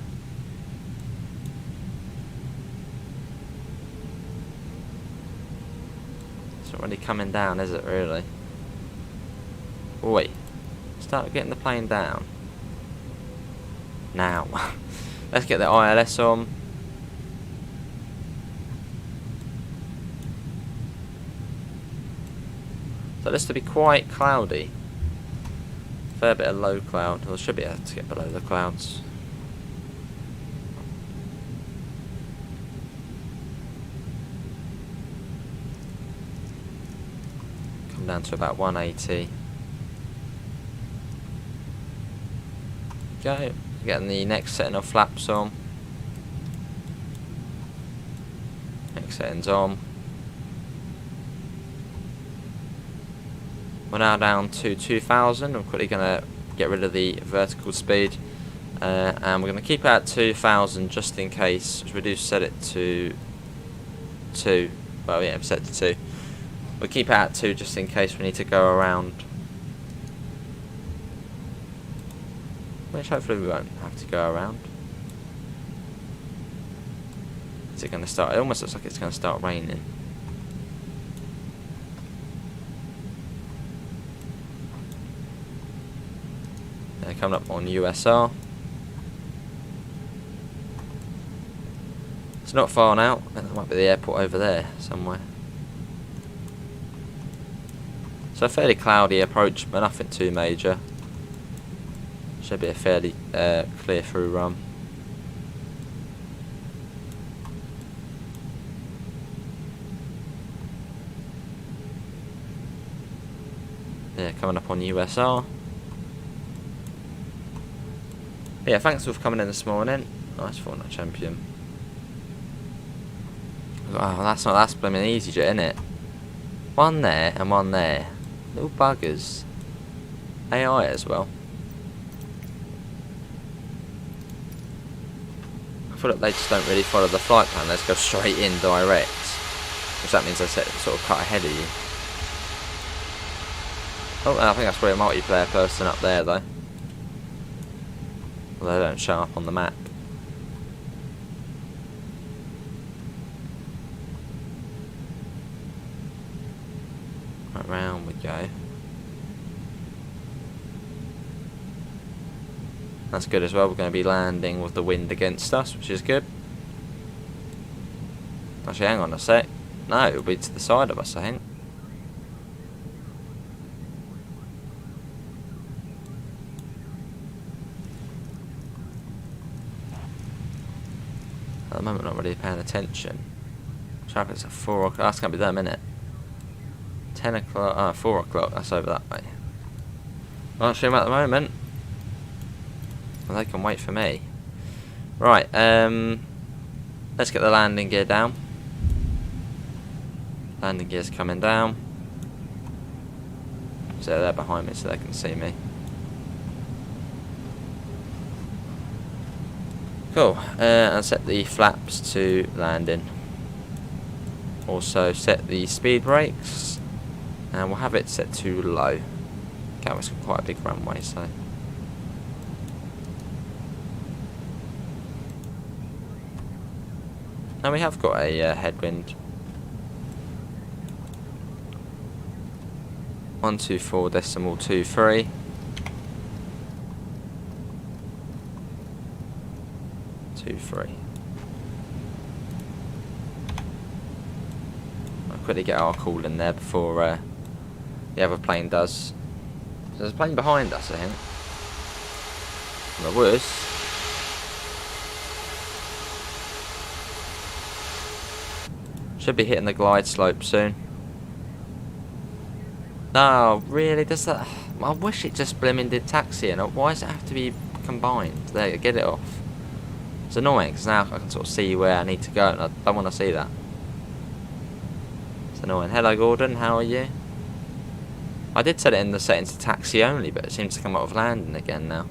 It's not really coming down, is it, really? Oh, wait. Start getting the plane down. Now. Let's get the ILS on. So this to be quite cloudy. Fair bit of low cloud. Well, should be able to get below the clouds. Come down to about 180. Go. Getting the next setting of flaps on. Next setting's on. We're now down to 2,000. I'm quickly going to get rid of the vertical speed. And we're going to keep it at 2,000 just in case. We do set it to 2. Well, yeah, I've set it to 2. We'll keep it at 2 just in case we need to go around. Which hopefully we won't have to go around. Is it going to start? It almost looks like it's going to start raining. Coming up on USR. It's not far now. I think there might be the airport over there somewhere. So a fairly cloudy approach, but nothing too major. Should be a fairly clear through run. Yeah, coming up on USR. Yeah, thanks for coming in this morning. Nice Fortnite champion. Oh, that's blooming easy, isn't it? One there and one there. Little buggers. AI as well. I feel like they just don't really follow the flight plan. They just go straight in direct. Which that means they sort of cut ahead of you. Oh, I think that's probably a multiplayer person up there though. Well, they don't show up on the map. Right, round we go. That's good as well. We're going to be landing with the wind against us, which is good. Actually, hang on a sec. No, it'll be to the side of us, I think. At the moment, not really paying attention. Traffic's at 4 o'clock. That's going to be them, innit? 10 o'clock. 4 o'clock. That's over that way. Not sure at the moment. Well, they can wait for me. Right. Let's get the landing gear down. Landing gear's coming down. So they're behind me, so they can see me. Cool, and set the flaps to landing. Also set the speed brakes, and we'll have it set to low. Gatwick's got quite a big runway, so. And we have got a headwind. 124.23. 23. I'll quickly get our call in there before the other plane does. So there's a plane behind us, I think. Well, there was. Should be hitting the glide slope soon. No, really? Does that? I wish it just blimmin' did taxi, and why does it have to be combined? There, get it off. It's annoying because now I can sort of see where I need to go, and I don't want to see that. It's annoying. Hello Gordon, how are you? I did set it in the settings to taxi only, but it seems to come up with landing again now.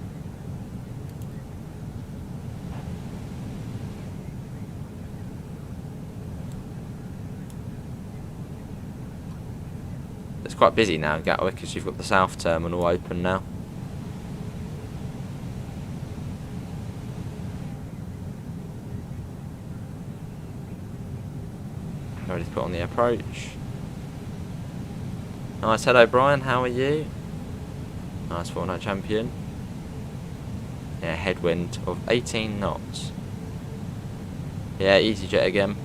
It's quite busy now in Gatwick because you've got the South Terminal open now. Ready to put on the approach. Nice, hello Brian, how are you? Nice Fortnite champion. Yeah, headwind of 18 knots. Yeah, EasyJet again.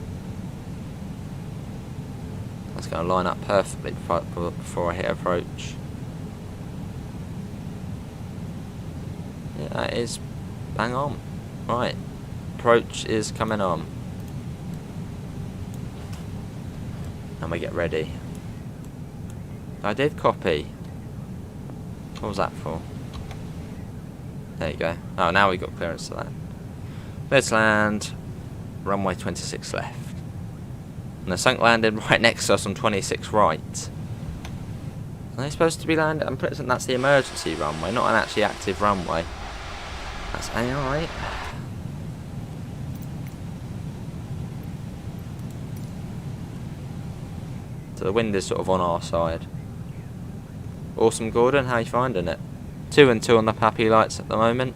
That's going to line up perfectly before I hit approach. Yeah, that is bang on. Right, approach is coming on. And we get ready. I did copy. What was that for? There you go. Oh, now we got clearance to land. Let's land. Runway 26 left. And the sunk landing right next to us on 26 right. Are they supposed to be landing? I'm pretty certain that's the emergency runway, not an actually active runway. That's AI. So the wind is sort of on our side. Awesome Gordon, how are you finding it? 2 and 2 on the Pappy lights at the moment.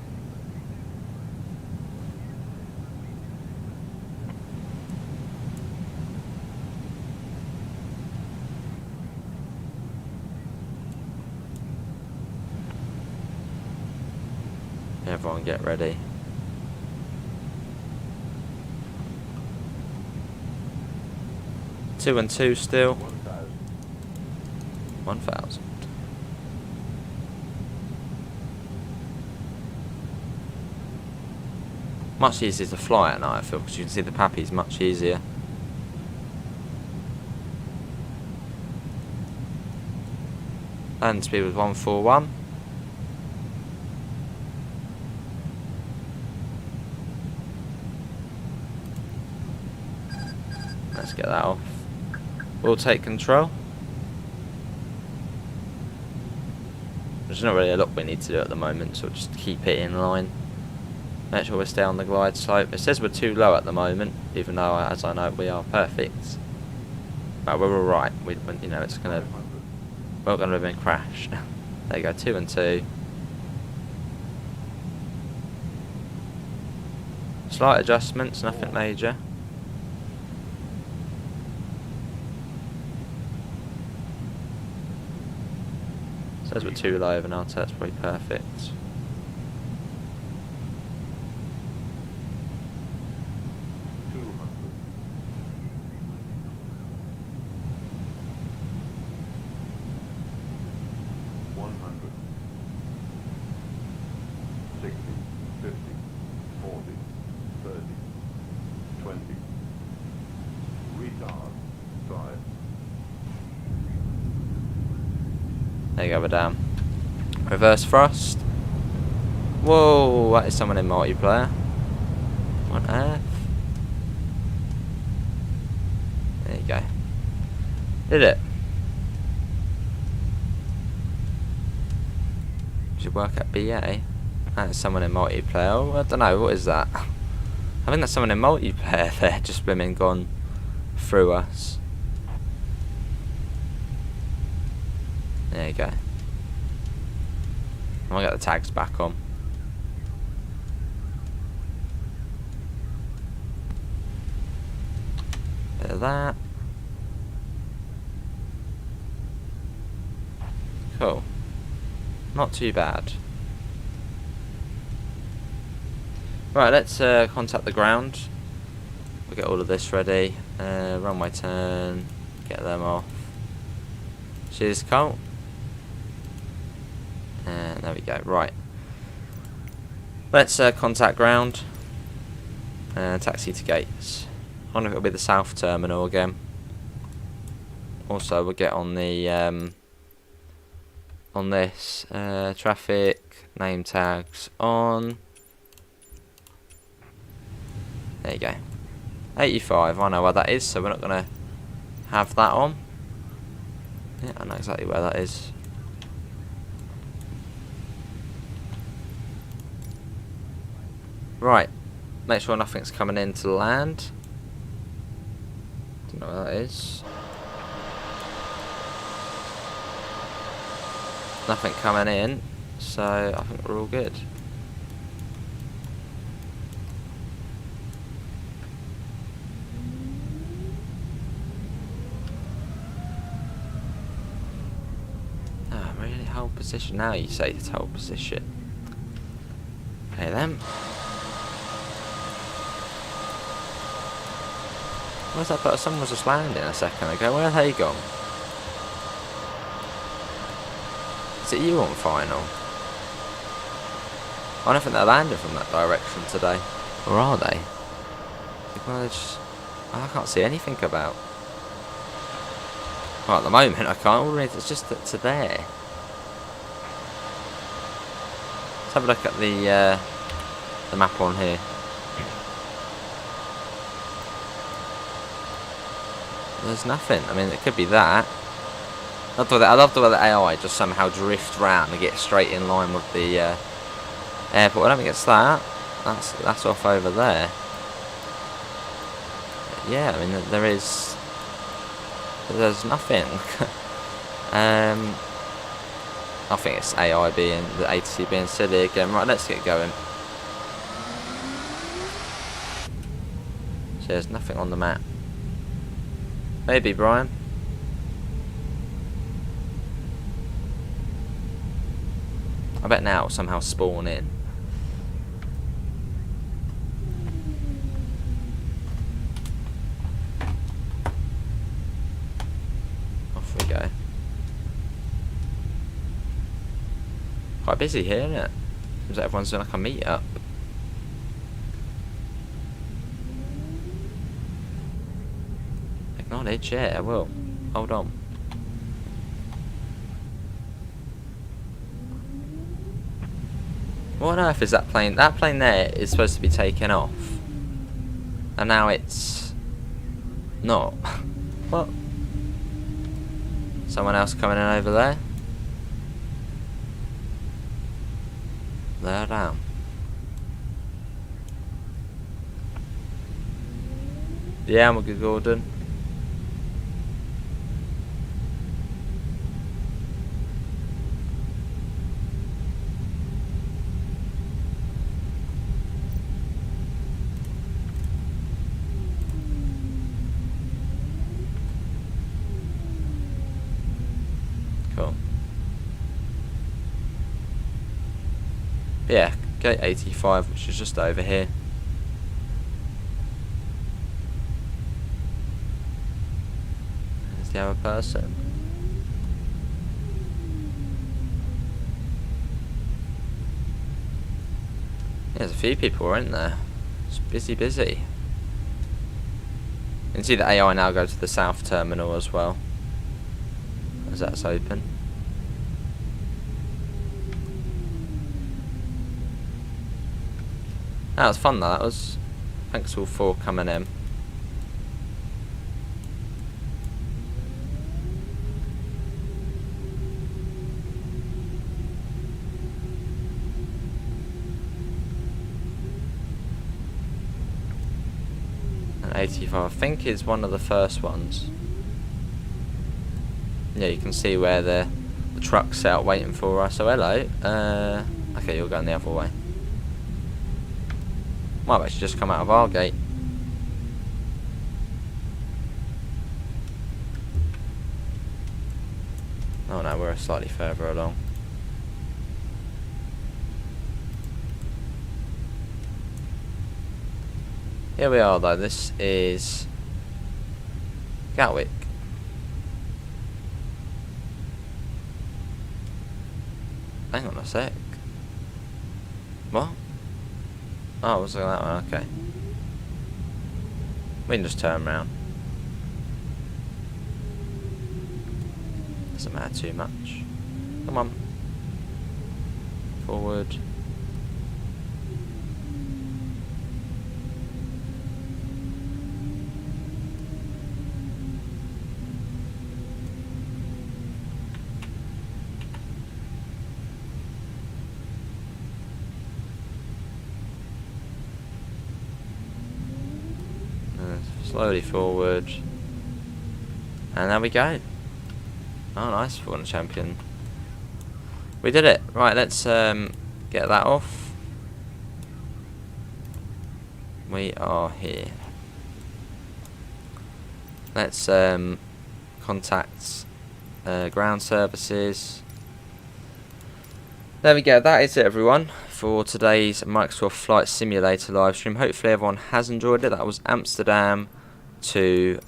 Everyone get ready. Two and 2 still. 1,000. Much easier to fly at night, I feel, because you can see the Pappies much easier. Land speed was 141. Let's get that off. We'll take control. There's not really a lot we need to do at the moment, so we'll just keep it in line. Make sure we stay on the glide slope. It says we're too low at the moment, even though, as I know, we are perfect. But we're alright. You know, it's gonna. We're not gonna have been crash. There you go, 2 and 2. Slight adjustments, nothing major. Says we're too low over now, so that's probably perfect. There you go, we're down. Reverse thrust. Whoa, that is someone in multiplayer. What on earth? There you go. Did it? Should work at BA. That's someone in multiplayer. Oh, I don't know, what is that? I think that's someone in multiplayer there, just been gone through us. There you go. I'll get the tags back on. Bit of that. Cool. Not too bad. Right, let's contact the ground. We'll get all of this ready. Runway turn. Get them off. Cheers, Colt. And there we go. Right. Let's contact ground. Taxi to gates. I wonder if it'll be the South Terminal again. Also, we'll get on the on this traffic name tags on. There you go. 85. I know where that is, so we're not gonna have that on. Yeah, I know exactly where that is. Right. Make sure nothing's coming in to land. Don't know where that is. Nothing coming in, so I think we're all good. Oh, really? Hold position? Now you say to hold position. Okay then. Where's that person? Someone was just landing a second ago. Where have they gone? Is it you on final? I don't think they're landing from that direction today. Or are they? Well, I can't see anything about. Well, at the moment I can't. It's just to there. Let's have a look at the map on here. There's nothing. I mean, it could be that. I love the way the AI just somehow drift round and get straight in line with the airport. I don't think it's that. That's off over there. Yeah, I mean, there's nothing. I think it's AI being, the ATC being silly again. Right, let's get going. So there's nothing on the map. Maybe, Brian. I bet now it'll somehow spawn in. Off we go. Quite busy here, isn't it? Seems like everyone's doing like a meet up. Acknowledge, yeah, I will. Hold on. What on earth is that plane? That plane there is supposed to be taken off. And now it's not. What? Someone else coming in over there? There down. Yeah, I'm a good Gordon. Cool. Yeah, gate 85, which is just over here. There's the other person. Yeah, there's a few people, aren't there? It's busy. You can see the AI now go to the south terminal as well, as that's open. That was fun though, that was. Thanks all for coming in. And 85, I think, is one of the first ones. Yeah, you can see where the truck's out waiting for us. So hello. Okay, you're going the other way. Might have actually just come out of our gate. Oh no, we're slightly further along. Here we are though, this is Gatwick. Hang on a sec. What? Oh, was it that one? Okay. We can just turn around. Doesn't matter too much. Come on. Forward. slowly forward. And there we go. Oh, nice, for a champion. We did it. Right, let's get that off. We are here. Let's contact ground services. There we go. That is it, everyone, for today's Microsoft Flight Simulator live stream. Hopefully everyone has enjoyed it. That was Amsterdam to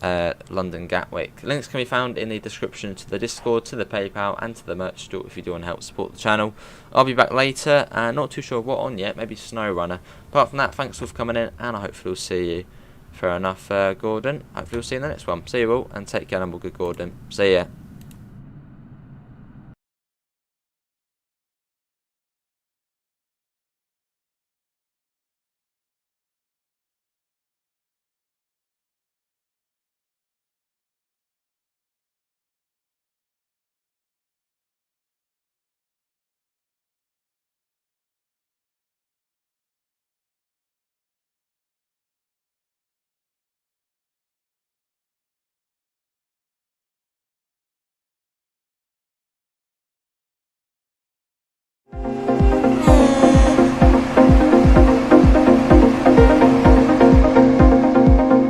London Gatwick. Links can be found in the description to the Discord, to the PayPal, and to the merch store if you do want to help support the channel. I'll be back later, not too sure what on yet, maybe SnowRunner. Apart from that, thanks for coming in, and I hopefully will see you. Fair enough, Gordon. Hopefully we'll see you in the next one. See you all, and take care, and we'll good Gordon. See ya.